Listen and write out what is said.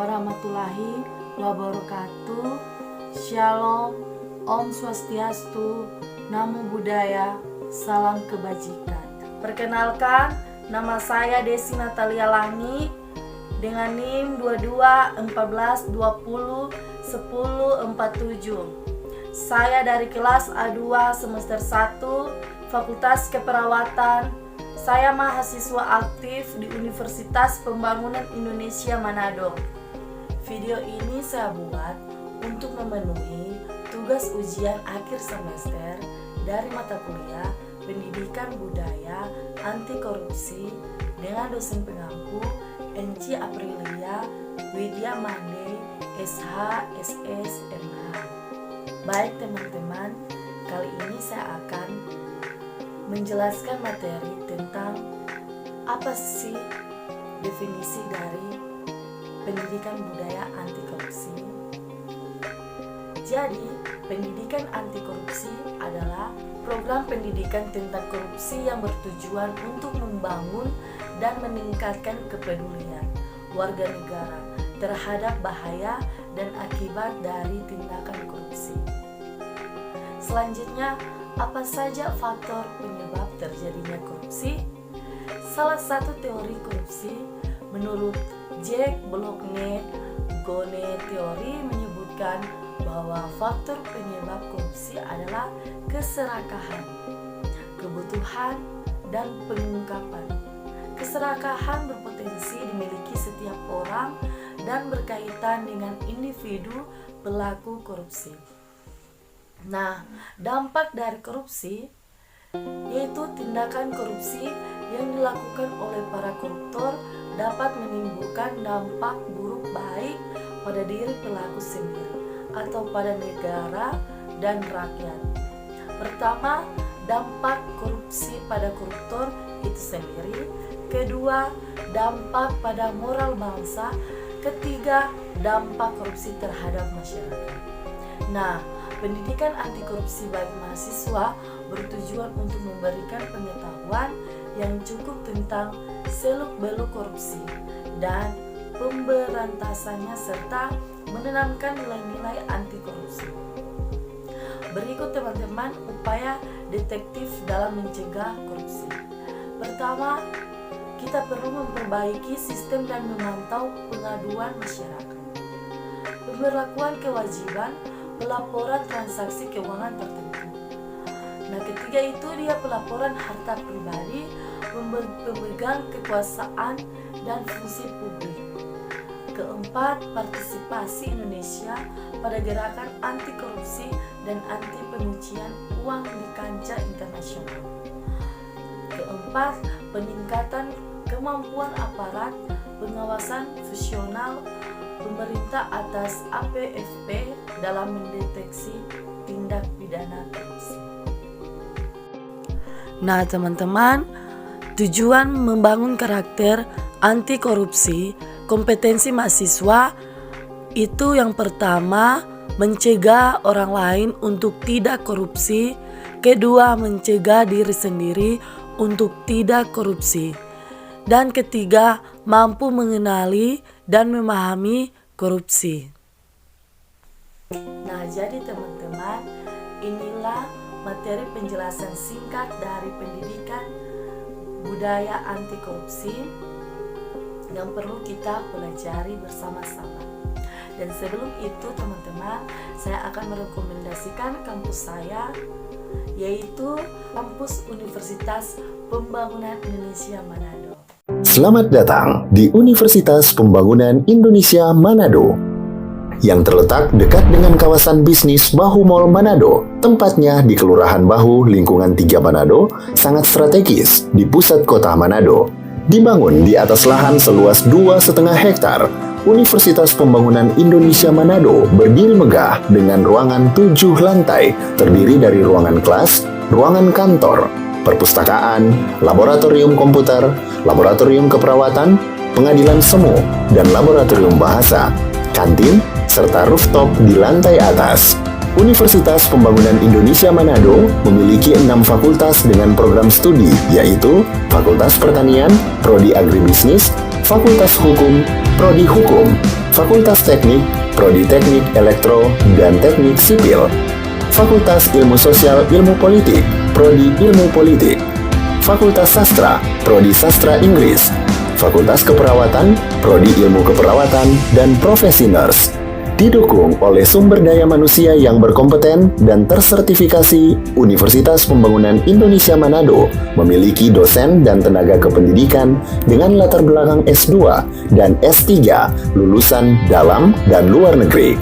warahmatullahi wabarakatuh. Shalom, Om Swastiastu, Namo Buddhaya, salam kebajikan. Perkenalkan, nama saya Desi Natalia Langi dengan NIM 2214201047. Saya dari kelas A2 semester 1 Fakultas Keperawatan. Saya mahasiswa aktif di Universitas Pembangunan Indonesia Manado. Video ini saya buat untuk memenuhi tugas ujian akhir semester dari mata kuliah Pendidikan Budaya Anti Korupsi dengan dosen pengampu Enci Aprilia Widya Mande SH SS MH. Baik teman-teman, kali ini saya akan menjelaskan materi tentang apa sih definisi dari pendidikan budaya anti korupsi. Jadi, pendidikan anti korupsi adalah program pendidikan tentang korupsi yang bertujuan untuk membangun dan meningkatkan kepedulian warga negara terhadap bahaya dan akibat dari tindakan korupsi. Selanjutnya, apa saja faktor penyebab terjadinya korupsi? Salah satu teori korupsi menurut Jack Blockne Gone teori menyebutkan bahwa faktor penyebab korupsi adalah keserakahan, kebutuhan, dan pengungkapan. Keserakahan berpotensi dimiliki setiap orang dan berkaitan dengan individu pelaku korupsi. Nah, dampak dari korupsi yaitu tindakan korupsi yang dilakukan oleh para koruptor dapat menimbulkan dampak buruk baik pada diri pelaku sendiri atau pada negara dan rakyat. Pertama, dampak korupsi pada koruptor itu sendiri. Kedua, dampak pada moral bangsa. Ketiga, dampak korupsi terhadap masyarakat. Nah, pendidikan anti korupsi bagi mahasiswa bertujuan untuk memberikan pengetahuan yang cukup tentang seluk-beluk korupsi dan pemberantasannya serta menanamkan nilai-nilai anti korupsi. Berikut teman-teman upaya detektif dalam mencegah korupsi. Pertama, kita perlu memperbaiki sistem dan memantau pengaduan masyarakat. Pemberlakuan kewajiban pelaporan transaksi keuangan tertentu. Nah, ketiga itu dia pelaporan harta pribadi, pemegang kekuasaan dan fungsi publik. Keempat, partisipasi Indonesia pada gerakan anti korupsi dan anti pencucian uang di kancah internasional. Keempat, peningkatan kemampuan aparat pengawasan fungsional pemerintah atas APFP dalam mendeteksi tindak pidana korupsi. Nah teman-teman, tujuan membangun karakter anti korupsi, kompetensi mahasiswa itu yang pertama mencegah orang lain untuk tidak korupsi, kedua mencegah diri sendiri untuk tidak korupsi, dan ketiga mampu mengenali dan memahami korupsi. Nah, jadi teman-teman, inilah materi penjelasan singkat dari pendidikan budaya anti korupsi yang perlu kita pelajari bersama-sama. Dan sebelum itu teman-teman, saya akan merekomendasikan kampus saya, yaitu kampus Universitas Pembangunan Indonesia Manado. Selamat datang di Universitas Pembangunan Indonesia Manado yang terletak dekat dengan kawasan bisnis Bahu Mall Manado. Tempatnya di Kelurahan Bahu, lingkungan 3 Manado, sangat strategis di pusat kota Manado. Dibangun di atas lahan seluas 2,5 hektar, Universitas Pembangunan Indonesia Manado berdiri megah dengan ruangan 7 lantai, terdiri dari ruangan kelas, ruangan kantor, perpustakaan, laboratorium komputer, laboratorium keperawatan, pengadilan semu, dan laboratorium bahasa, kantin, serta rooftop di lantai atas. Universitas Pembangunan Indonesia Manado memiliki 6 fakultas dengan program studi, yaitu Fakultas Pertanian, Prodi Agribisnis, Fakultas Hukum, Prodi Hukum, Fakultas Teknik, Prodi Teknik Elektro dan Teknik Sipil. Fakultas Ilmu Sosial Ilmu Politik, Prodi Ilmu Politik. Fakultas Sastra, Prodi Sastra Inggris. Fakultas Keperawatan, Prodi Ilmu Keperawatan dan Profesi Nurse. Didukung oleh sumber daya manusia yang berkompeten dan tersertifikasi, Universitas Pembangunan Indonesia Manado memiliki dosen dan tenaga kependidikan dengan latar belakang S2 dan S3 lulusan dalam dan luar negeri.